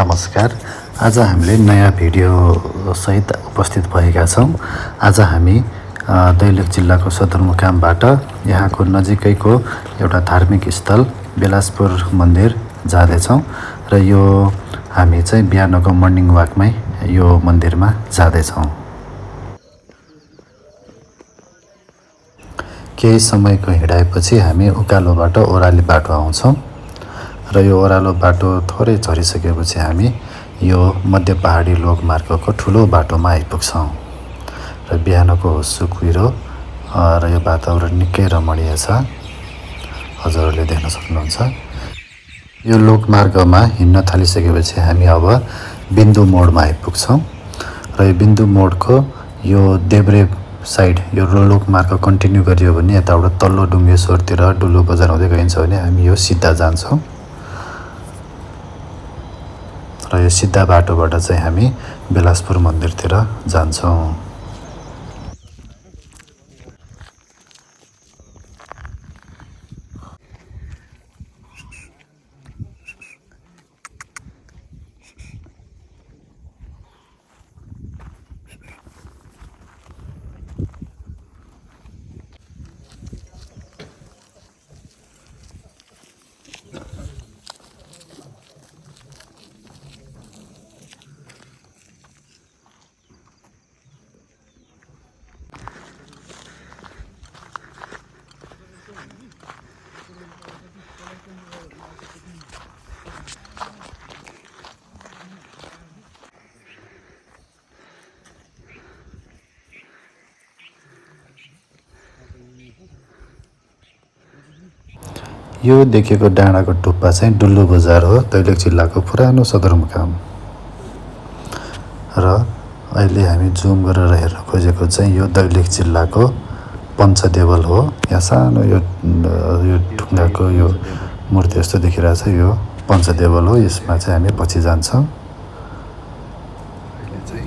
नमस्कार। आज हामीले नयाँ भिडियो सहित उपस्थित भएका छौँ। आज हामी दैलेख जिल्लाको सदरमुकामबाट यहाँको नजिकैको एउटा धार्मिक स्थल बेलासपुर मन्दिर जाँदैछौँ र यो हामी चाहिँ बिहानको मर्निङ वाकमै यो मन्दिरमा जाँदैछौँ। केही समयको हिँडाइपछि हामी उकालोबाट ओह्रालो बाटो आउँछौँ र यो ओह्रालो बाटो थोरै झरिसकेपछि हामी यो मध्य पहाडी लोकमार्गको ठुलो बाटोमा आइपुग्छौँ र बिहानको हुस्सु कुहिरो र यो वातावरण निकै रमणीय छ, हजुरहरूले देख्न सक्नुहुन्छ। यो लोकमार्गमा हिँड्न थालिसकेपछि हामी अब बिन्दु मोडमा आइपुग्छौँ र यो बिन्दु मोडको यो देब्रे साइड यो लोकमार्ग कन्टिन्यू गरियो भने यताबाट तल्लो डुङ्गेश्वरतिर डुल्लु बजार हुँदै गइन्छ भने हामी यो सिधा जान्छौँ र यो सिधा बाटोबाट चाहिँ हामी बेलासपुर मन्दिरतिर जान्छौँ। यो देखेको डाँडाको टुप्पा चाहिँ डुल्लु बजार हो, दैलेख जिल्लाको पुरानो सदरमुकाम। र अहिले हामी जुम गरेर हेर्न खोजेको चाहिँ यो दैलेख जिल्लाको पञ्चदेवल हो। यहाँ सानो यो ढुङ्गाको यो मूर्ति जस्तो देखिरहेछ, यो पञ्चदेवल हो। यसमा चाहिँ हामी पछि जान्छौँ।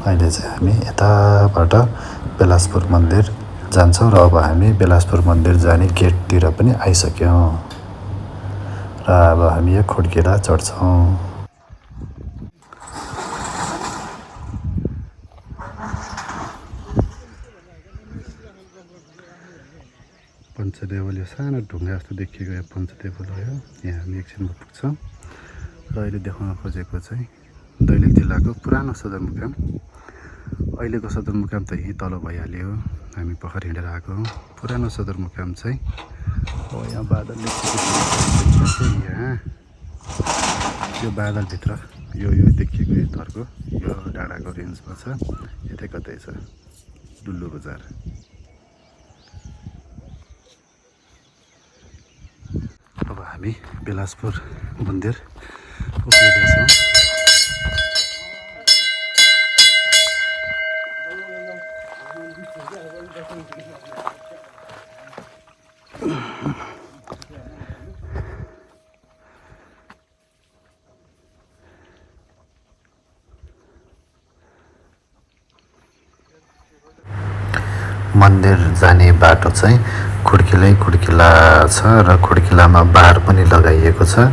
अहिले चाहिँ हामी यताबाट बेलासपुर मन्दिर जान्छौँ र अब हामी बेलासपुर मन्दिर जाने गेटतिर पनि आइसक्यौँ र अब हामी यो खोड्किला चढ्छौँ। पञ्चदेवल यो सानो ढुङ्गा जस्तो देखिएको यो पञ्चदेवल हो। यहाँ हामी एकछिनमा पुग्छौँ र अहिले देखाउन खोजेको चाहिँ दैलेख जिल्लाको पुरानो सदरमुकाम। अहिलेको सदरमुकाम त यहीँ तल भइहाल्यो, हामी भर्खर हिँडेर आएको हौँ। पुरानो सदरमुकाम चाहिँ यहाँ बादलले यहाँ यो बादलभित्र यो देखिएको यो तर्को यो डाँडाको रेन्जमा छ, यतै कतै छ डुल्लु बजार। अब हामी बेलासपुर मन्दिर उक्लिँदैछौँ। मन्दिर जाने बाटो चाहिँ खुड्किला छ र खुड्किलामा बार पनि लगाइएको छ।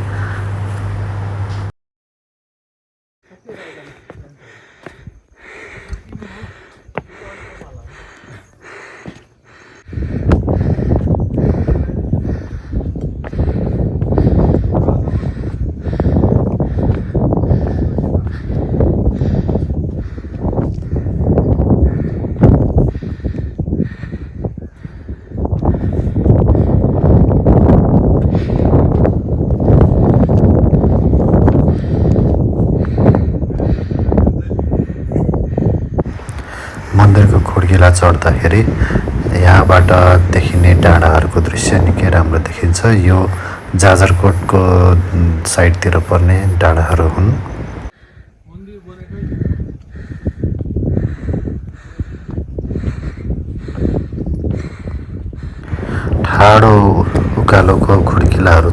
मन्दिरको खोड्किला चढ्दाखेरि यहाँबाट देखिने डाँडाहरूको दृश्य निकै राम्रो देखिन्छ। यो जाजरकोटको साइडतिर पर्ने डाँडाहरू हुन्। ठाडो उकालोको खुड्किलाहरू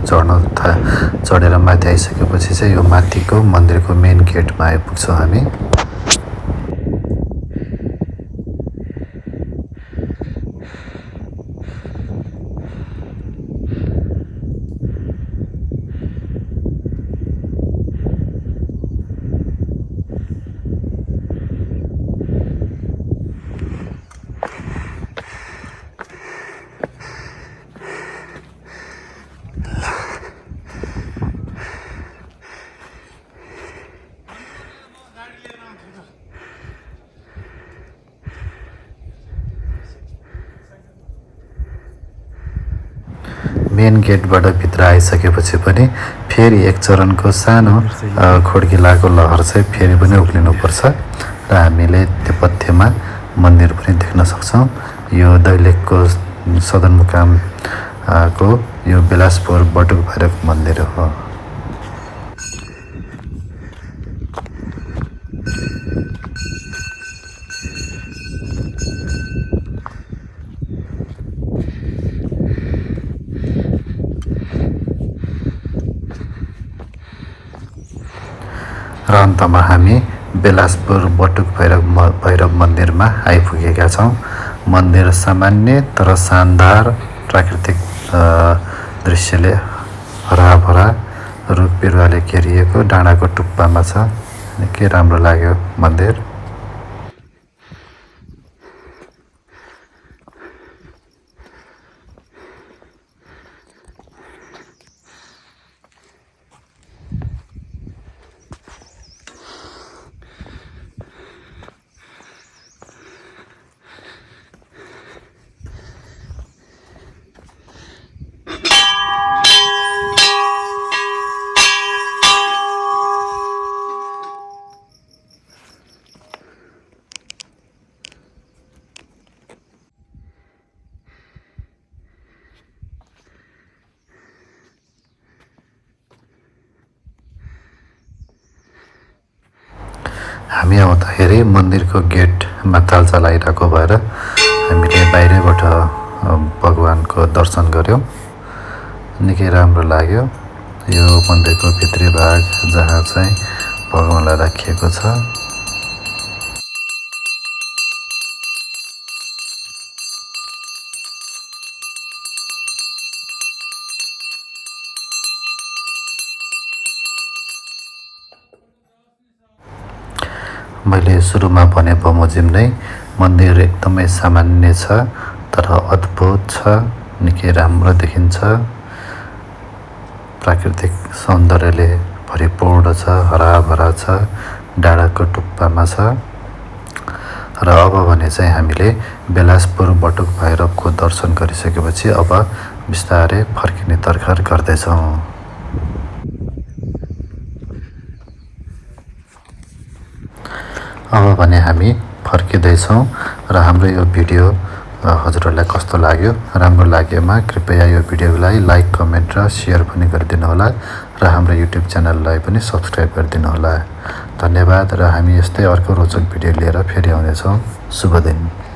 चढेर माथि आइसकेपछि चाहिँ यो माथिको मन्दिरको मेन गेटमा आइपुग्छौँ हामी। मेन गेटबाट भित्र आइसकेपछि पनि फेरि एक चरणको सानो खोड्किलाको लहर चाहिँ फेरि पनि उक्लिनुपर्छ र हामीले त्यो पथ्यमा मन्दिर पनि देख्न सक्छौँ। यो दैलेखको सदरमुकाम को यो बेलासपुर बटुक भैरव मन्दिर हो। र अन्तमा हामी बेलासपुर बटुक भैरव मन्दिरमा आइपुगेका छौँ। मन्दिर सामान्य तर शानदार प्राकृतिक दृश्यले हराभरा रुख बिरुवाले घेरिएको डाँडाको टुप्पामा छ। निकै राम्रो लाग्यो मन्दिर। हामी आउँदाखेरि मन्दिरको गेटमा ताल चलाइरहेको भएर हामीले बाहिरैबाट भगवानको दर्शन गऱ्यौँ। निकै राम्रो लाग्यो। यो मन्दिरको भित्री भाग जहाँ चाहिँ भगवानलाई राखिएको छ। मैले सुरुमा भने बमोजिम नै मन्दिर एकदमै सामान्य छ तर अद्भुत छ। निकै राम्रो देखिन्छ। प्राकृतिक सौन्दर्यले भरिपूर्ण छ, हराभरा छ, डाँडाको टुप्पामा छ। र अब भने चाहिँ हामीले बेलासपुर बटुक भैरवको दर्शन गरिसकेपछि अब बिस्तारै फर्किने तर्खर गर्दैछौँ। अब भने हामी फर्किँदैछौँ र हाम्रो यो भिडियो हजुरहरूलाई कस्तो लाग्यो? राम्रो लागेमा कृपया यो भिडियोलाई लाइक, कमेन्ट र सेयर पनि गरिदिनु होला र हाम्रो युट्युब च्यानललाई पनि सब्स्क्राइब गरिदिनु होला। धन्यवाद र हामी यस्तै अर्को रोचक भिडियो लिएर फेरि आउनेछौँ। शुभ दिन।